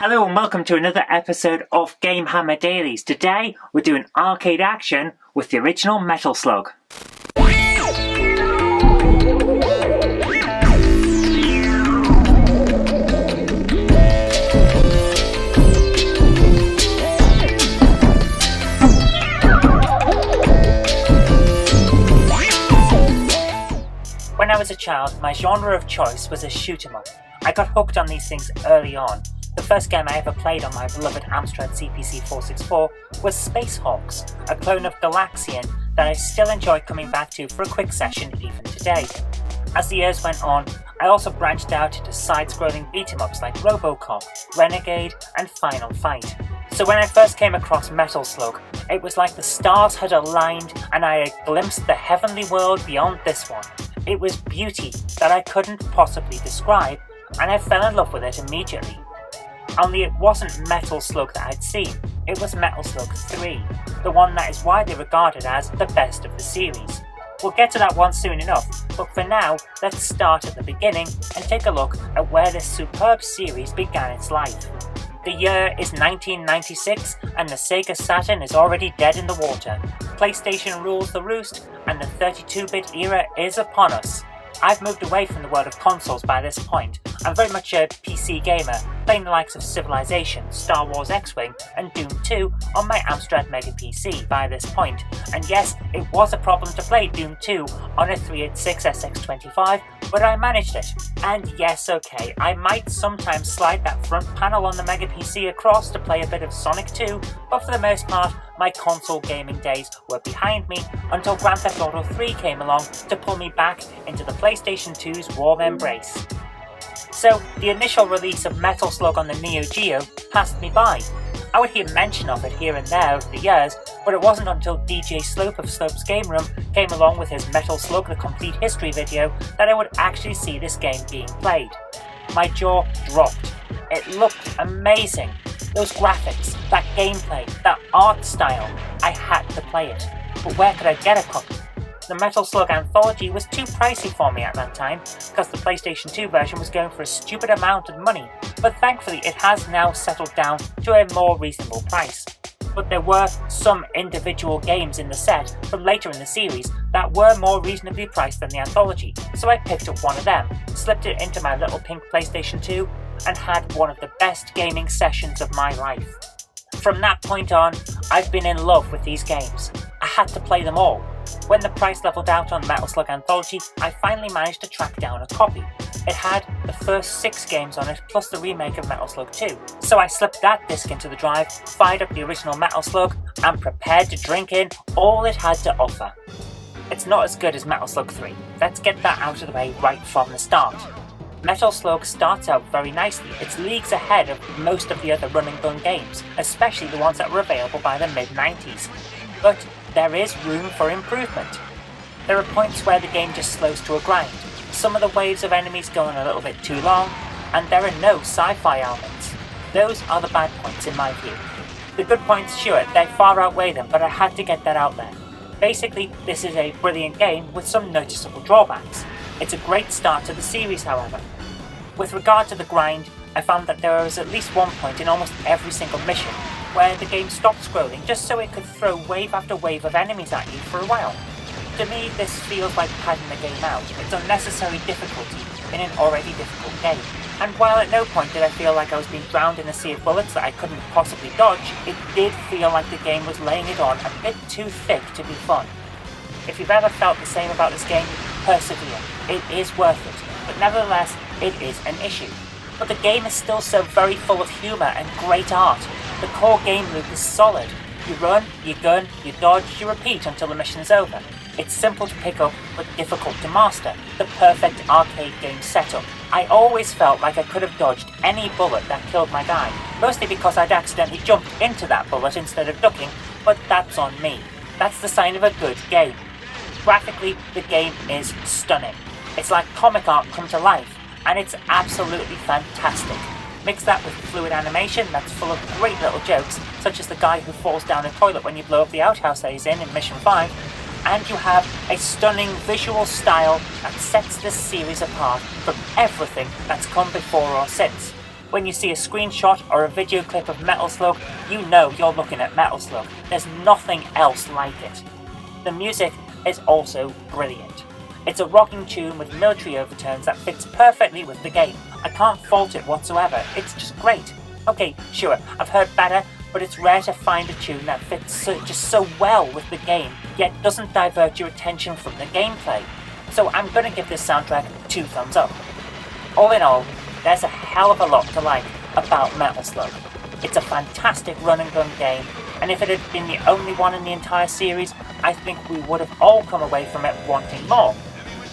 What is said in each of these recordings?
Hello and welcome to another episode of GameHammer Dailies. Today we're doing arcade action with the original Metal Slug. When I was a child, my genre of choice was a shoot 'em up. I got hooked on these things early on. The first game I ever played on my beloved Amstrad CPC 464 was Space Hawks, a clone of Galaxian that I still enjoy coming back to for a quick session even today. As the years went on, I also branched out into side-scrolling beat-em-ups like Robocop, Renegade and Final Fight. So when I first came across Metal Slug, it was like the stars had aligned and I had glimpsed the heavenly world beyond this one. It was beauty that I couldn't possibly describe, and I fell in love with it immediately. Only it wasn't Metal Slug that I'd seen, it was Metal Slug 3, the one that is widely regarded as the best of the series. We'll get to that one soon enough, but for now, let's start at the beginning and take a look at where this superb series began its life. The year is 1996 and the Sega Saturn is already dead in the water. PlayStation rules the roost and the 32-bit era is upon us. I've moved away from the world of consoles by this point. I'm very much a PC gamer, playing the likes of Civilization, Star Wars X-Wing and Doom 2 on my Amstrad Mega PC by this point. And yes, it was a problem to play Doom 2 on a 386 SX25, but I managed it. And yes, okay, I might sometimes slide that front panel on the Mega PC across to play a bit of Sonic 2, but for the most part, my console gaming days were behind me until Grand Theft Auto 3 came along to pull me back into the PlayStation 2's warm embrace. So, the initial release of Metal Slug on the Neo-Geo passed me by. I would hear mention of it here and there over the years, but it wasn't until DJ Slope of Slope's Game Room came along with his Metal Slug The Complete History video that I would actually see this game being played. My jaw dropped. It looked amazing. Those graphics, that gameplay, that art style, I had to play it. But where could I get a copy? The Metal Slug Anthology was too pricey for me at that time, because the PlayStation 2 version was going for a stupid amount of money, but thankfully it has now settled down to a more reasonable price. But there were some individual games in the set from later in the series that were more reasonably priced than the Anthology, so I picked up one of them, slipped it into my little pink PlayStation 2, and had one of the best gaming sessions of my life. From that point on, I've been in love with these games. I had to play them all. When the price leveled out on Metal Slug Anthology, I finally managed to track down a copy. It had the first 6 games on it plus the remake of Metal Slug 2. So I slipped that disc into the drive, fired up the original Metal Slug, and prepared to drink in all it had to offer. It's not as good as Metal Slug 3. Let's get that out of the way right from the start. Metal Slug starts out very nicely. It's leagues ahead of most of the other run and gun games, especially the ones that were available by the mid-90s. But there is room for improvement. There are points where the game just slows to a grind. Some of the waves of enemies go on a little bit too long, and there are no sci-fi elements. Those are the bad points in my view. The good points, sure, they far outweigh them, but I had to get that out there. Basically, this is a brilliant game with some noticeable drawbacks. It's a great start to the series, however. With regard to the grind, I found that there was at least one point in almost every single mission where the game stopped scrolling just so it could throw wave after wave of enemies at you for a while. To me, this feels like padding the game out. It's unnecessary difficulty in an already difficult game. And while at no point did I feel like I was being drowned in a sea of bullets that I couldn't possibly dodge, it did feel like the game was laying it on a bit too thick to be fun. If you've ever felt the same about this game, persevere. It is worth it, but nevertheless, it is an issue. But the game is still so very full of humour and great art. The core game loop is solid. You run, you gun, you dodge, you repeat until the mission is over. It's simple to pick up, but difficult to master. The perfect arcade game setup. I always felt like I could have dodged any bullet that killed my guy, mostly because I'd accidentally jumped into that bullet instead of ducking, but that's on me. That's the sign of a good game. Graphically, the game is stunning. It's like comic art come to life, and it's absolutely fantastic. Mix that with fluid animation that's full of great little jokes, such as the guy who falls down a toilet when you blow up the outhouse that he's in Mission 5, and you have a stunning visual style that sets this series apart from everything that's come before or since. When you see a screenshot or a video clip of Metal Slug, you know you're looking at Metal Slug. There's nothing else like it. The music is also brilliant. It's a rocking tune with military overtones that fits perfectly with the game. I can't fault it whatsoever, it's just great. Okay, sure, I've heard better, but it's rare to find a tune that fits just so well with the game, yet doesn't divert your attention from the gameplay. So I'm going to give this soundtrack 2 thumbs up. All in all, there's a hell of a lot to like about Metal Slug. It's a fantastic run and gun game, and if it had been the only one in the entire series, I think we would have all come away from it wanting more.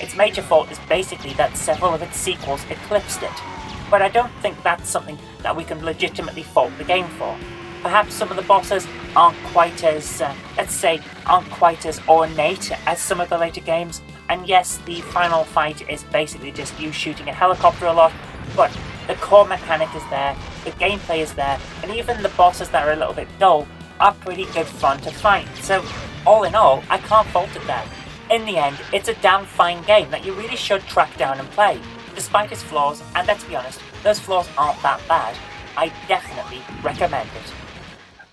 Its major fault is basically that several of its sequels eclipsed it, but I don't think that's something that we can legitimately fault the game for. Perhaps some of the bosses aren't quite as, aren't quite as ornate as some of the later games, and yes, the final fight is basically just you shooting a helicopter a lot, but the core mechanic is there, the gameplay is there, and even the bosses that are a little bit dull are pretty good fun to fight. So, all in all, I can't fault it there. In the end, it's a damn fine game that you really should track down and play. Despite its flaws, and let's be honest, those flaws aren't that bad, I definitely recommend it.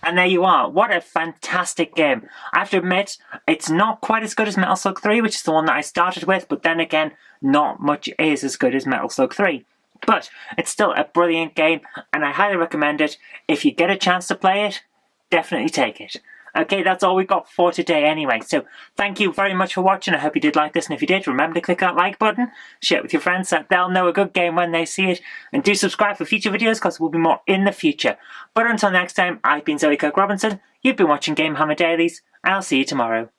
And there you are, what a fantastic game. I have to admit, it's not quite as good as Metal Slug 3, which is the one that I started with, but then again, not much is as good as Metal Slug 3. But it's still a brilliant game, and I highly recommend it. If you get a chance to play it, definitely take it. Okay, that's all we've got for today anyway, so thank you very much for watching. I hope you did like this, and if you did, remember to click that like button, share it with your friends so that they'll know a good game when they see it, and do subscribe for future videos because there will be more in the future. But until next time, I've been Kirk-Robinson, you've been watching GameHammer Dailies, and I'll see you tomorrow.